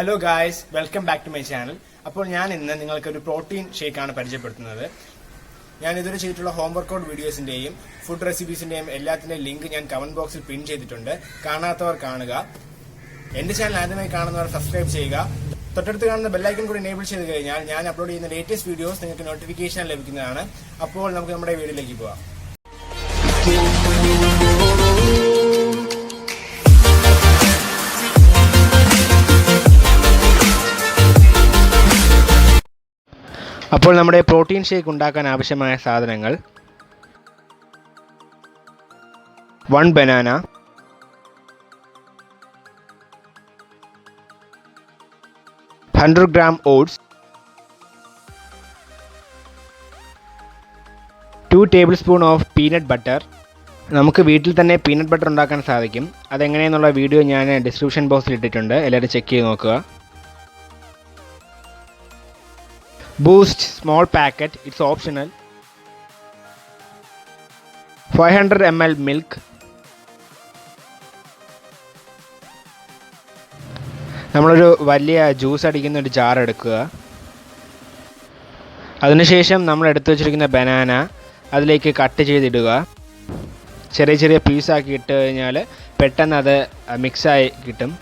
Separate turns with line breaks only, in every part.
Hello guys, welcome back to my channel. അപ്പോൾ ഞാൻ ഇന്ന് നിങ്ങൾക്ക് ഒരു പ്രോട്ടീൻ ഷേക്കാണ് പരിചയപ്പെടുത്തുന്നത്. ഞാൻ ഇതുവരെ ചെയ്തിട്ടുള്ള ഹോം വർക്കൗട്ട് വീഡിയോസിന്റെയും ഫുഡ് റെസിപ്പീസിന്റെയും എല്ലാത്തിന്റെയും ലിങ്ക് ഞാൻ കമന്റ് ബോക്സിൽ പിൻ ചെയ്തിട്ടുണ്ട്. കാണാത്തവർ കാണുക. എന്റെ ചാനൽ ആദ്യമായി കാണുന്നവർ സബ്സ്ക്രൈബ് ചെയ്യുക. തൊട്ടടുത്ത് കാണുന്ന ബെല്ലൈക്കൺ കൂടി എനേബിൾ ചെയ്ത് കഴിഞ്ഞാൽ ഞാൻ അപ്ലോഡ് ചെയ്യുന്ന ലേറ്റസ്റ്റ് വീഡിയോസ് നിങ്ങൾക്ക് നോട്ടിഫിക്കേഷൻ ലഭിക്കുന്നതാണ്. അപ്പോൾ നമുക്ക് നമ്മുടെ വീഡിയോയിലേക്ക് പോകാം. അപ്പോൾ നമ്മുടെ പ്രോട്ടീൻ ഷേക്ക് ഉണ്ടാക്കാൻ ആവശ്യമായ സാധനങ്ങൾ: 1 banana, 100 gram oats, 2 tablespoon of peanut butter. നമുക്ക് വീട്ടിൽ തന്നെ പീനട്ട് ബട്ടർ ഉണ്ടാക്കാൻ സാധിക്കും. അതെങ്ങനെയെന്നുള്ള വീഡിയോ ഞാൻ ഡിസ്ക്രിപ്ഷൻ ബോക്സിൽ ഇട്ടിട്ടുണ്ട്, എല്ലാവരും ചെക്ക് ചെയ്ത് നോക്കുക. Boost small packet, it's optional. 500 ml milk. നമ്മളൊരു വലിയ ജ്യൂസ് അടിക്കുന്ന ഒരു ജാർ എടുക്കുക. അതിനുശേഷം നമ്മൾ എടുത്തു വച്ചിരിക്കുന്ന ബനാന അതിലേക്ക് കട്ട് ചെയ്തിടുക. ചെറിയ ചെറിയ പീസാക്കി ഇട്ട് കഴിഞ്ഞാൽ പെട്ടെന്ന് അത് മിക്സായി കിട്ടും.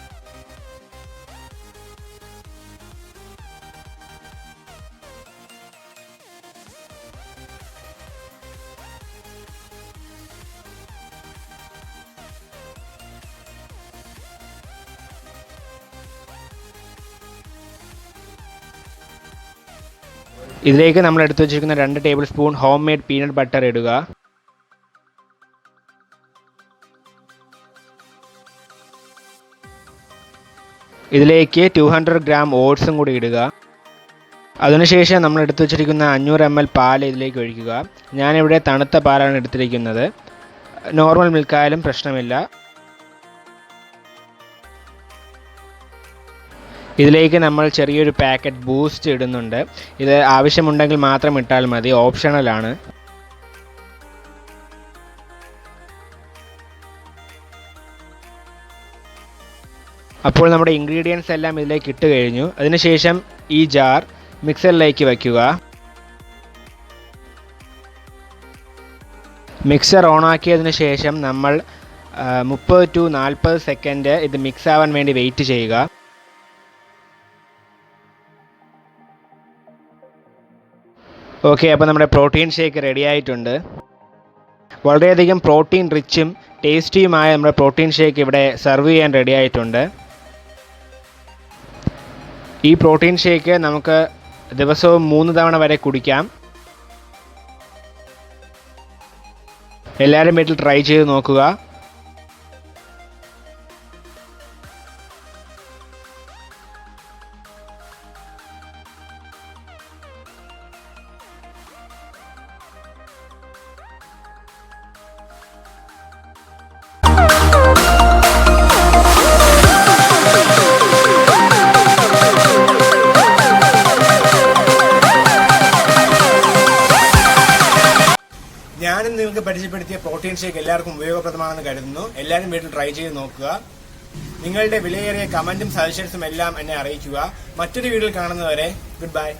ഇതിലേക്ക് നമ്മൾ എടുത്തു വച്ചിരിക്കുന്ന 2 table spoon home made peanut butter ഇടുക. ഇതിലേക്ക് 200 gram ഓട്സും കൂടി ഇടുക. അതിനുശേഷം നമ്മൾ എടുത്തു വച്ചിരിക്കുന്ന 500 ml പാൽ ഇതിലേക്ക് ഒഴിക്കുക. ഞാനിവിടെ തണുത്ത പാലാണ് എടുത്തിരിക്കുന്നത്. നോർമൽ മിൽക്കായാലും പ്രശ്നമില്ല. ഇതിലേക്ക് നമ്മൾ ചെറിയൊരു പാക്കറ്റ് ബൂസ്റ്റ് ഇടുന്നുണ്ട്. ഇത് ആവശ്യമുണ്ടെങ്കിൽ മാത്രം ഇട്ടാൽ മതി, ഓപ്ഷണലാണ്. അപ്പോൾ നമ്മുടെ ഇൻഗ്രീഡിയൻസ് എല്ലാം ഇതിലേക്ക് ഇട്ട് കഴിഞ്ഞു. അതിനുശേഷം ഈ ജാർ മിക്സറിലേക്ക് വയ്ക്കുക. മിക്സർ ഓണാക്കിയതിന് ശേഷം നമ്മൾ 30 to 40 സെക്കൻഡ് ഇത് മിക്സ് ആവാൻ വേണ്ടി വെയിറ്റ് ചെയ്യുക. ഓക്കെ, അപ്പോൾ നമ്മുടെ പ്രോട്ടീൻ ഷേക്ക് റെഡി ആയിട്ടുണ്ട്. വളരെയധികം പ്രോട്ടീൻ റിച്ചും ടേസ്റ്റിയുമായ നമ്മുടെ പ്രോട്ടീൻ ഷേക്ക് ഇവിടെ സെർവ് ചെയ്യാൻ റെഡി ആയിട്ടുണ്ട്. ഈ പ്രോട്ടീൻ ഷേക്ക് നമുക്ക് ദിവസവും 3 തവണ വരെ കുടിക്കാം. എല്ലാവരും വീട്ടിൽ ട്രൈ ചെയ്ത് നോക്കുക. ഞാനും നിങ്ങൾക്ക് പരിചയപ്പെടുത്തിയ പ്രോട്ടീൻ ഷേക്ക് എല്ലാവർക്കും ഉപയോഗപ്രദമാണെന്ന് കരുതുന്നു. എല്ലാവരും വീട്ടിൽ ട്രൈ ചെയ്ത് നോക്കുക. നിങ്ങളുടെ വിലയേറിയ കമന്റും സജഷൻസും എല്ലാം എന്നെ അറിയിക്കുക. മറ്റൊരു വീഡിയോയിൽ കാണുന്നവരെ ഗുഡ് ബൈ.